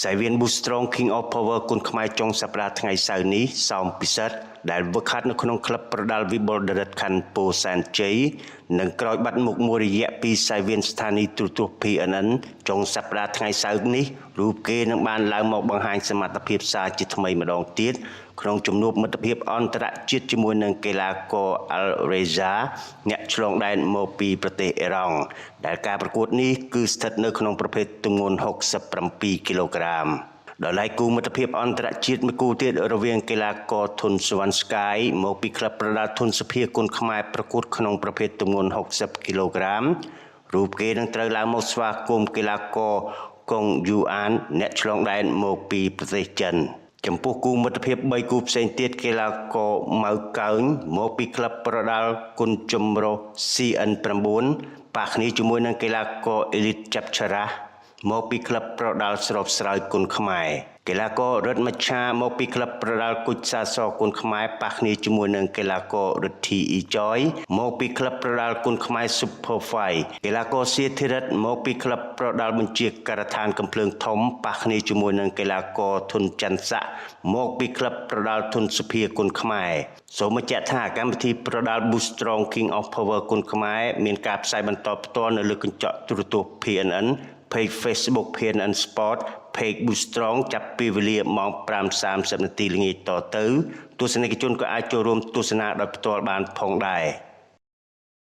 សាយវៀន Boostrong King of Power គុនខ្មែរចុងសប្តាហ៍ថ្ងៃសៅរ៍នេះសោមពិសិដ្ឋដែលវឹកហាត់នៅក្នុងក្លឹបប្រដាល់វិបុលដរិតខណ្ឌពោធិ៍សែនជ័យនិងក្រោយបាត់មុខមួយរយៈពីសាយវៀនស្ថានីយ៍ទូរទស្សន៍ PNN ចុងសប្តាហ៍ថ្ងៃសៅរ៍នេះរូបគេនឹងបានឡើងមកបង្ហាញសមត្ថភាពសារជាថ្មីម្ដងទៀតក្នុងជំនួបមិត្តភាពអន្តរជាតិជាមួយនឹងកីឡាករ Alreza អ្នកឆ្លងដែនមកពីប្រទេសអ៊ីរ៉ង់ដែលការប្រកួតនេះគឺស្ថិតនៅក្នុងប្រភេទទម្ងន់67គីឡូក្រាមដល់ឡែកគូមិត្តភាពអន្តរជាតិមួយគូទៀតរវាងកីឡាករធុនសវណ្ណស្កាយមកពីក្លឹបប្រដាល់ធុនសុភាគុនខ្មែរប្រកួតក្នុងប្រភេទទម្ងន់60គីឡូក្រាមរូបគេនឹងត្រូវឡើងមកស្វាគមន៍កីឡាករកុងយូអានអ្នកឆ្លងដែនមកពីប្រទេសចិនចំពោះគូមិត្តភាព3គូផ្សេងទៀតកីឡាករម៉ៅកើងមកពីក្លឹបប្រដាល់គុនចម្រុះ CN9 ប៉ះគ្នាជាមួយនឹងកីឡាករអេលីតចាប់ឆារ៉ាមកពីក្លឹបប្រដាល់ស្របស្រាយគុនខ្មែរកីឡាកររិទ្ធមច្ឆាមកពីក្លឹបប្រដាល់គុជសាសគុនខ្មែរប៉ះគ្នាជាមួយនឹងកីឡាកររិទ្ធីអ៊ីចយមកពីក្លឹបប្រដាល់គុនខ្មែរ Super Fight កីឡាករសៀធិរិទ្ធមកពីក្លឹបប្រដាល់បញ្ជាការដ្ឋានកំភ្លើងធំប៉ះគ្នាជាមួយនឹងកីឡាករធុនច័ន្ទស័កមកពីក្លឹបប្រដាល់ធុនសុភាគុនខ្មែរសូមបញ្ជាក់ថាកម្មវិធីប្រដាល់ Boostrong King of Power គុនខ្មែរមានការផ្សាយបន្តផ្ទាល់នៅលើកញ្ចក់ទូរទស្សន៍ PNN page Facebook PNN Sport page Boostrong ចាប់ពីវេលាម៉ោង 5:30 នាទីល្ងាចតទៅទស្សនិកជនក៏អាចចូលរួមទស្សនាដោយផ្ទាល់បានផងដែរ